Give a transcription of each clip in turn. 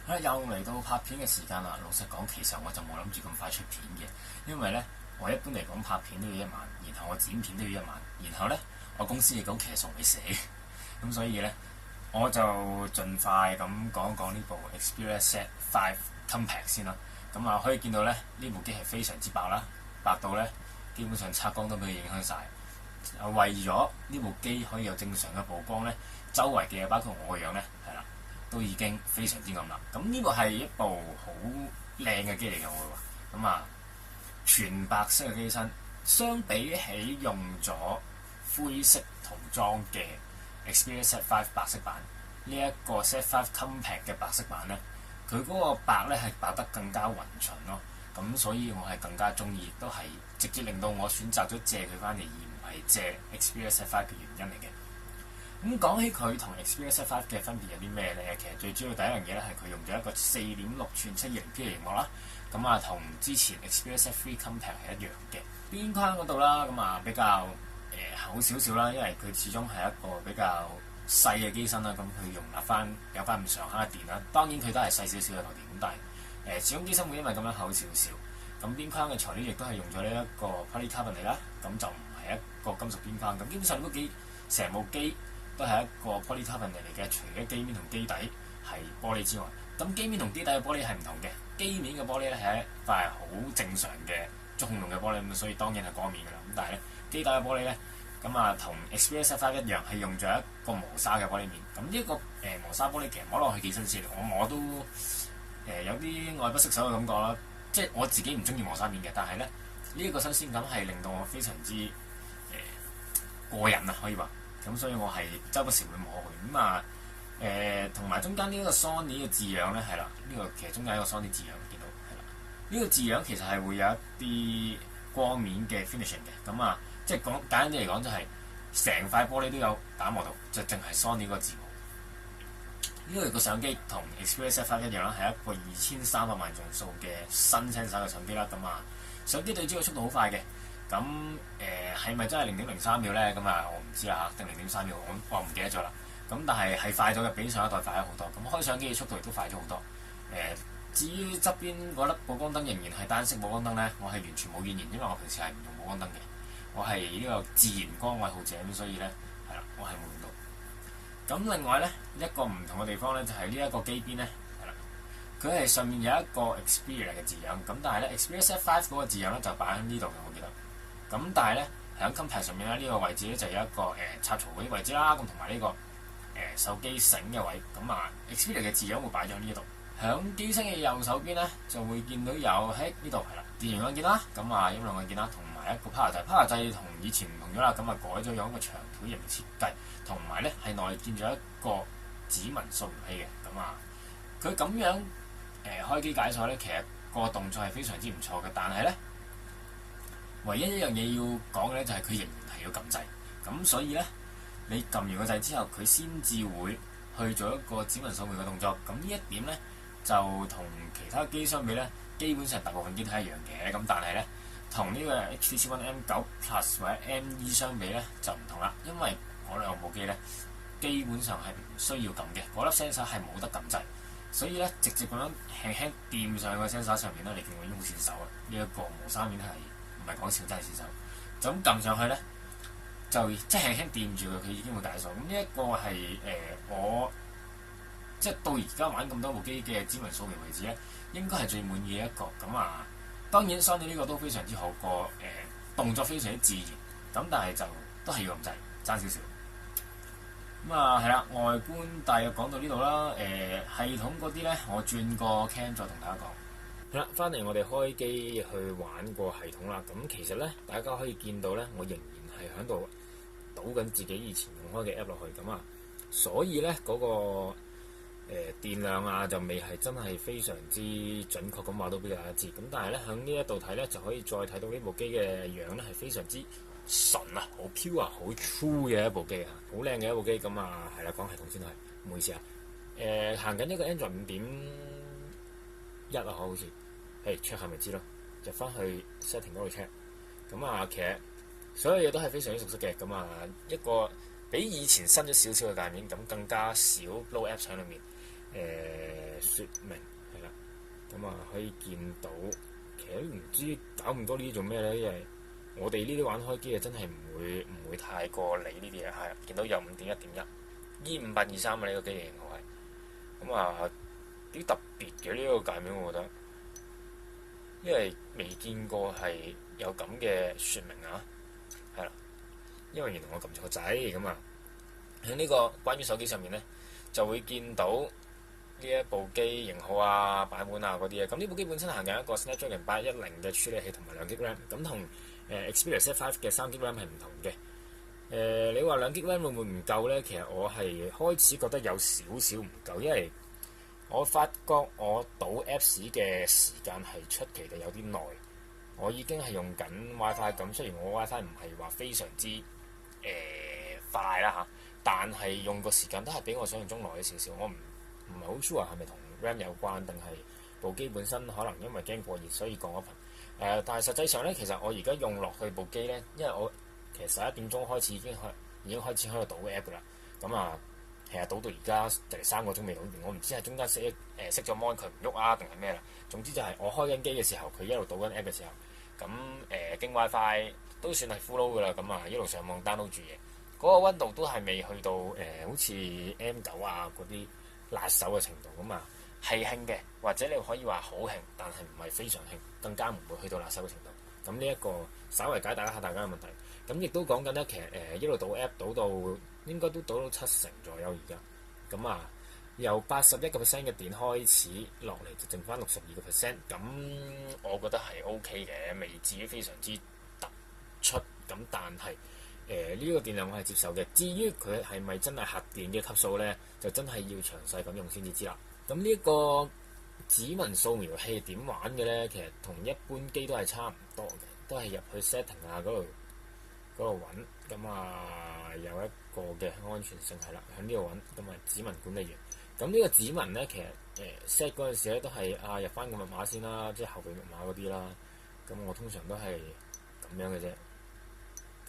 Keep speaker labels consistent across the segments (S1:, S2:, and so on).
S1: 又嚟到拍片嘅時間啦。老實講，其實我就冇諗住咁快出片嘅，因為咧我一般嚟講拍片都要1晚，然後我剪片都要1晚，然後咧我公司亦都其實仲未寫，咁所以咧我就盡快咁講一講呢部 Xperia Z5 Compact 先啦。咁啊可以見到咧呢部機係非常之白啦，白到咧基本上測光都俾佢影響晒。為咗呢部機可以有正常嘅曝光咧，周圍嘅嘢包括我個樣咧係啦，都已經非常之暗啦。咁呢部係一部好靚嘅機嚟嘅，我會話。咁啊，全白色嘅機身，相比起用咗灰色塗裝嘅 Xperia Z5 白色版，呢一個 Z5 Compact 嘅白色版咧，佢嗰個白咧係白得更加勻循咯。咁所以我係更加中意，亦都係直接令到我選擇咗借佢翻嚟，而唔係借 Xperia Z5 嘅原因嚟嘅。咁講起佢同 Xperia Z5 嘅分別有啲咩咧？其實最主要第一樣嘢咧係佢用咗一個4.6寸720P 嘅熒幕啦。咁啊，同之前 Xperia Z3 Compact 係一樣嘅。邊框嗰度啦，咁啊比較厚少少啦，因為佢始終係一個比較細嘅機身啦。咁佢容納翻有翻咁上下嘅電啦。當然佢都係細少少嘅台電，咁但係始終機身會因為咁樣厚少少。咁邊框嘅材料亦都係用咗呢一個 polycarbonate 嚟啦，咁就唔係一個金屬邊框。咁基本上都成部機都係一個 polycarbonate 嚟嘅，除咗機面同機底係玻璃之外，咁機面同機底嘅玻璃係唔同嘅。機面嘅玻璃咧係一塊好正常嘅觸控用嘅玻璃，咁所以當然係光面㗎啦。咁但係咧機底嘅玻璃咧，咁啊同 Xperia Z5 一樣係用咗一個磨砂嘅玻璃面。咁呢一個磨砂玻璃其實摸落去幾新鮮，我摸都有啲愛不釋手嘅感覺啦。即係我自己唔中意磨砂面嘅，但係咧呢一個新鮮感係令到我非常之過癮啊，可以話。咁所以我係周不時會摸佢。咁啊同埋中間呢一個 Sony 嘅字樣咧係啦，呢個其實中間一個 Sony 字樣見到係啦。呢個字樣其實係會有一啲光面嘅 finishing 嘅。咁啊即係簡單啲嚟講就係成塊玻璃都有打磨到，就淨係 Sony 個字母。呢個相機同 Xperia Z5 一樣啦，係一個2300萬像素嘅新 sensor 嘅相機啦。咁啊，相機對焦嘅速度好快嘅。咁係咪真係0.03秒咧？咁啊，我唔知啦，定0.3秒，我唔記得咗啦。咁但係快咗嘅，比上一代快咗好多。咁開相機嘅速度亦都快咗好多。至於側邊嗰粒補光燈仍然係單色補光燈咧，我係完全冇怨言，因為我平時係唔用補光燈嘅。我係呢個自然光愛好者，咁所以咧係啦，我係冇用到。咁另外咧一個唔同嘅地方咧，就係呢一個機邊咧係啦，佢係上面有一個 Xperia 嘅字樣，咁但係咧 Xperia Z5 嗰個字樣咧就擺喺呢度嘅，我記得。咁但係咧喺 Compact 上面咧呢個位置咧就有一個插槽嗰啲位置啦，咁同埋呢個手機繩嘅位。咁啊 Xperia 嘅字樣會擺咗喺呢度。響機身嘅右手邊咧就會見到有喺呢度係啦電源按鍵啦，咁啊音量按鍵啦，同埋一個 power 掣。power 掣同以前唔同咗啦，咁啊改咗用一個長條形設計，同埋咧係內建咗一個指紋掃描器嘅。咁啊佢咁樣開機解鎖咧，其實個動作係非常之唔錯嘅，但係咧唯一一樣嘢要講嘅咧就係佢仍然係要撳掣。咁所以咧你撳完個掣之後，佢先至會去做一個指紋掃描嘅動作。咁呢一點咧就同其他機相比咧，基本上大部分機都係一樣嘅。咁但係咧，同呢個 HTC One M9 Plus 或者 M1 相比咧就唔同啦。因為嗰兩部機咧基本上係唔需要撳嘅，嗰粒 sensor 係冇得撳掣，所以咧直接咁樣輕輕掂上個 sensor 上面咧，你見我已經好跣手啊！呢一個磨砂面係唔係講笑，真係跣手。就咁撳上去咧，就即係輕輕掂住佢，佢已經會解鎖。咁呢一個係我即係到而家玩咁多部機嘅指紋掃描為止咧，應該係最滿意嘅一個。咁啊，當然 Sony 呢個都非常之好，個動作非常之自然。咁但係就都係要撳掣，爭少少。咁啊係啦，外觀大約講到呢度啦。系統嗰啲咧，我轉個 cam 再同大家講。係啦，翻嚟我哋開機去玩個系統啦。咁其實咧，大家可以見到咧，我仍然係喺度倒緊自己以前用開嘅 app 落去。咁啊，所以咧嗰個電量啊就未係真係非常之準確咁話到俾大家知。咁但係咧喺呢一度睇咧，就可以再睇到呢部機嘅樣咧係非常之純啊，好 pure 啊，好 true 嘅一部機啊，好靚嘅一部機。咁啊係啦，講系統先係，唔好意思啊。行緊呢個 Android 5.1啊，好似check 下咪知咯，入翻去 setting 嗰度 check。咁啊其實所有嘢都係非常之熟悉嘅。咁啊一個比以前新咗少少嘅界面，咁更加少 load apps 喺裏面。
S2: 説明係啦，咁啊可以見到，其實都唔知搞咁多呢啲做咩咧，因為我哋呢啲玩開機嘅真係唔會太過理呢啲嘢，係見到有5.1.1 E5823啊，呢個機型號係，咁啊幾特別嘅呢個界面，我覺得，因為未見過係有咁嘅説明啊，係啦，因為原來我撳錯個掣咁啊，喺呢個關於手機上面咧就會見到呢一部機型號啊、版本啊嗰啲嘢。咁呢部機本身行緊一個 Snapdragon 810嘅處理器同埋2GB RAM，咁同Xperia Z5 嘅3GB RAM 係唔同嘅。你話2GB RAM 會唔會唔夠呢？其實我係開始覺得有少少唔夠，因為我發覺我倒 Apps 嘅時間係出奇地有啲耐。我已經係用緊 WiFi， 咁雖然我 WiFi 唔係話非常之快啦嚇，但係用個時間都係比我想象中耐咗少少。我唔係好 sure 係咪同 RAM 有關，定係部機本身可能因為驚過熱所以降咗頻。但係實際上呢，其實我而家用落去部機呢，因為我其實11點鐘開始已經開始喺度倒 app 噶啦。咁啊，其實倒到而家就嚟3個鐘未倒完，我唔知係中間熄咗 mon 佢唔喐啊，定係咩啦？總之就係我開緊機嘅時候，佢一路倒緊 app 嘅時候，咁經 WiFi 都算係 full load 噶啦。咁啊一路上網 download 住嘢，嗰個溫度都係未去到好似 M9 啊嗰啲辣手嘅程度。咁啊係興嘅，或者你可以話好興，但係唔係非常興，更加唔會去到辣手嘅程度。咁呢一個稍為解答一下大家嘅問題。咁亦都講緊咧，其實一路倒 app 倒到應該都倒到70%左右而家。咁啊由81%嘅電開始落嚟，就剩翻62%。咁我覺得係 OK 嘅，未至於非常之突出。咁但係呢個電量我係接受嘅。至於佢係咪真係核電嘅級數呢，就真係要詳細咁用先至知啦。咁呢個指紋掃描器點玩嘅呢？其實同一般機都係差唔多嘅，都係入去 setting 啊嗰度揾。咁啊有一個嘅安全性係啦，喺呢度揾。咁啊指紋管理員。咁呢個指紋呢，其實set 嗰陣時咧都係入翻個密碼先啦，即係後備密碼嗰啲啦。咁我通常都係咁樣嘅啫。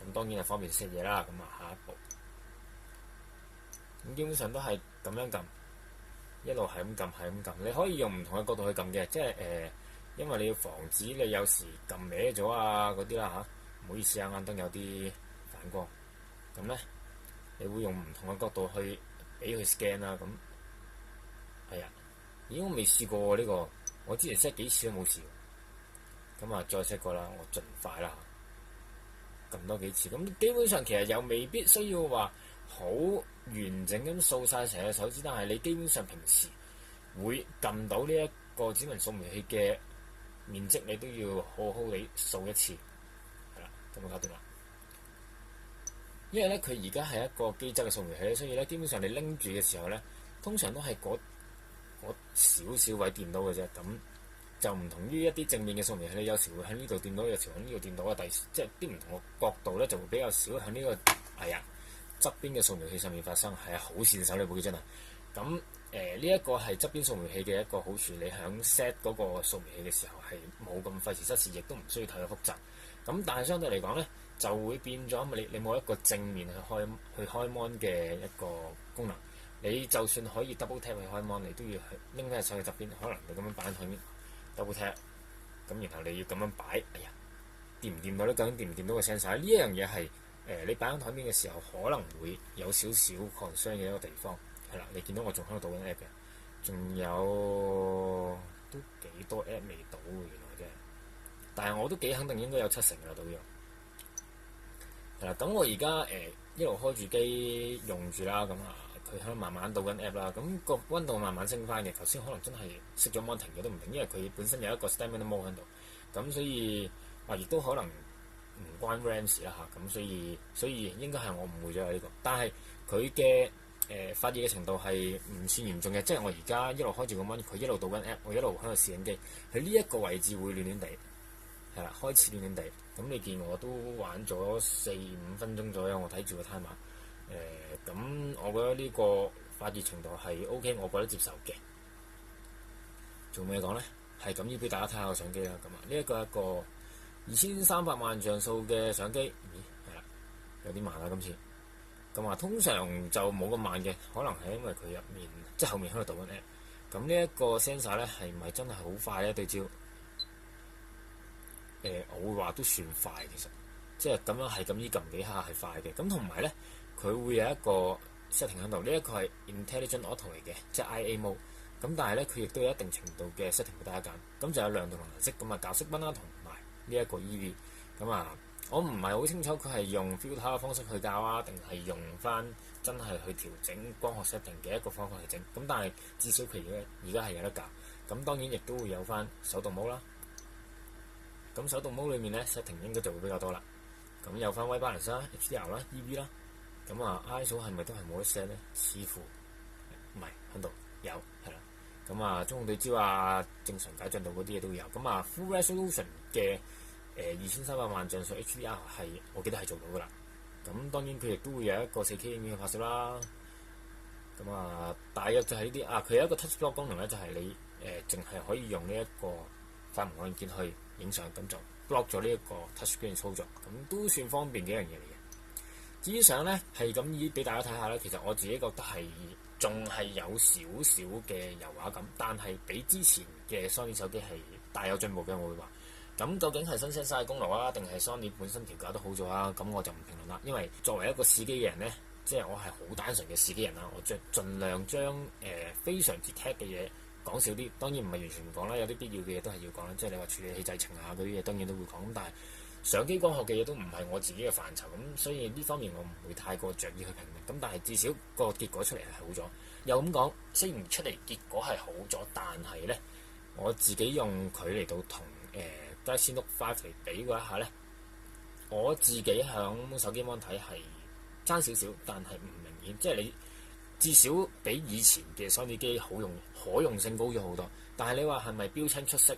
S2: 咁當然係方便 set 嘢啦。咁啊下一步，咁基本上都係咁樣撳，一路係咁撳係咁撳。你可以用唔同嘅角度去撳嘅，即係因為你要防止你有時撳歪咗啊嗰啲啦嚇。唔好意思啊，眼燈有啲反光。咁呢，你會用唔同嘅角度去俾佢 scan 啦。咁係啊，咦我未試過呢個，我之前 set 幾次都冇試。咁啊再 set 過啦，我盡快啦，撳多幾次。咁基本上其實又未必需要話好完整咁掃晒成隻手指，但係你基本上平時會撳到呢一個指紋掃描器嘅面積，你都要好好地掃一次。係啦，咁就搞掂啦。因為咧佢而家係一個機質嘅掃描器，所以咧基本上你拎住嘅時候咧，通常都係嗰少少位掂到嘅啫。咁就唔同於一啲正面嘅掃描器，你有時會喺呢度掂到，有時喺呢度掂到啊。即係啲唔同嘅角度咧，就會比較少喺呢個側邊嘅掃描器上面發生。係啊，好線手呢部機真係。咁呢一個係側邊掃描器嘅一個好處，你響 set 嗰個掃描器嘅時候係冇咁費時失事，亦都唔需要太過複雜。咁但係相對嚟講咧，就會變咗，因為你冇一個正面去開 mon 嘅一個功能。你就算可以 double tap 去開 mon，你都要拎翻手去側邊，可能你咁樣擺喺台面 double tap，咁然後你要咁樣擺，掂唔掂到咧？究竟掂唔掂到個 sensor？呢一樣嘢係你擺喺台面嘅時候可能會有少少 concern 嘅一個地方。係啦，你見到我仲喺度倒緊 app 嘅，仲有都幾多 app 未倒嘅原來啫。但係我都幾肯定應該有70%㗎啦，倒咗。係啦，咁我而家一路開住機用住啦，咁佢喺度慢慢倒緊 app 啦，咁個溫度慢慢升翻嘅。頭先可能真係熄咗 mon 停咗都唔定，因為佢本身有一個 standard mode 喺度，咁所以亦都可能唔關 RAM 事啦嚇。咁所以應該係我誤會咗呢個，但係佢嘅發熱嘅程度係唔算嚴重嘅，即係我而家一路開住個 mon，佢一路倒緊 app，我一路喺度試緊機，佢呢一個位置會暖暖地，係啦，開始暖暖地。咁你見我都玩咗4-5分鐘左右，我睇住個 timer。咁我覺得呢個發熱程度係 OK，我覺得接受嘅。做咩講呢？係咁要俾大家睇下個相機啦。咁呢一個係一個2300萬像素嘅相機，咦係啦，有啲慢啦今次。咁啊，通常就冇咁慢嘅，可能係因為佢入面即係後面喺度讀緊 app。咁呢一個 sensor 咧係咪真係好快咧？對焦我會話都算快其實，即係咁樣係咁依撳幾下係快嘅。咁同埋咧，佢會有一個 setting 喺度，呢一個係 Intelligent Auto 嚟嘅，即係 IA mode。咁但係咧，佢亦都有一定程度嘅 setting 俾大家揀。咁就有亮度同顏色，咁啊校色溫啦，同埋呢一個 EV。咁啊，我唔係好清楚佢係用 filter 嘅方式去校啊，定係用翻真係去調整光學 setting 嘅一個方法去整。咁但係至少佢而家係有得校。咁當然亦都會有翻手動模啦。咁手動模裏面咧 setting 應該就會比較多啦。咁有翻 white balance 啦、HDR 啦、EV 啦。咁啊 ISO 係咪都係冇得 set 咧？似乎唔係喺度有係啦。咁啊中控對焦啊、正常解像度嗰啲嘢都會有。咁啊 full resolution 嘅2300萬像素 HDR 係我記得係做到噶啦。咁當然佢亦都會有一個 4K 影片嘅拍攝啦。咁啊大約就係呢啲啊，佢有一個 touch block 功能咧，就係你淨係可以用呢一個快門按鍵去影相，咁就 block 咗呢一個 touch screen 操作，咁都算方便嘅一樣嘢嚟嘅。至於相咧係咁以俾大家睇下咧，其實我自己覺得係仲係有少少嘅油畫感，但係比之前嘅 Sony 手機係大有進步嘅，我會話。咁究竟係新 set 晒功勞啊，定係 Sony 本身調校得好咗啊？咁我就唔評論啦，因為作為一個試機嘅人咧，即係我係好單純嘅試機人啦，我盡量將非常之 tech 嘅嘢講少啲，當然唔係完全唔講啦，有啲必要嘅嘢都係要講啦，即係你話處理器製程啊嗰啲嘢當然都會講，咁但係相機光學嘅嘢都唔係我自己嘅範疇，咁所以呢方面我唔會太過着意去評論。咁但係至少個結果出嚟係好咗。又咁講，雖然出嚟結果係好咗，但係咧我自己用佢嚟到同Galaxy Note 5嚟比嗰一下咧，我自己響手機 mon 睇係爭少少，但係唔明顯，即係你至少比以前嘅 Sony 機好用，可用性高咗好多。但係你話係咪標青出色，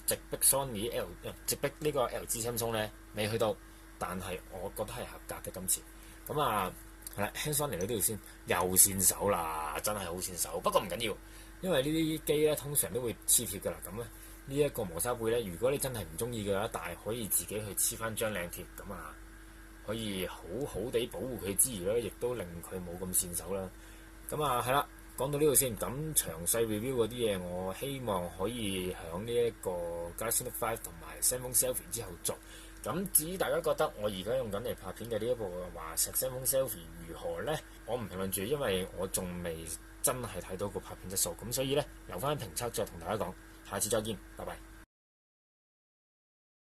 S2: 直逼 Sony 直逼呢個 LG Samsung 咧？未去到，但係我覺得係合格嘅今次。咁啊係啦，輕鬆嚟到呢度先，又線手啦，真係好線手。不過唔緊要，因為呢啲機咧通常都會黐貼㗎啦。咁咧呢一個磨砂背咧，如果你真係唔中意嘅話，但係可以自己去黐翻張靚貼，咁啊可以好好地保護佢之餘咧，亦都令佢冇咁線手啦。咁啊係啦，講到呢度先。咁詳細 review 嗰啲嘢，我希望可以喺呢一個 Galaxy Note 5同埋 Samsung Selfie 之後做。咁至於大家覺得我而家用緊嚟拍片嘅呢一部華碩 Samsung Selfie 如何呢？我唔評論住，因為我仲未真係睇到個拍片質素。咁所以呢，留翻評測再同大家講。下次再見，拜拜。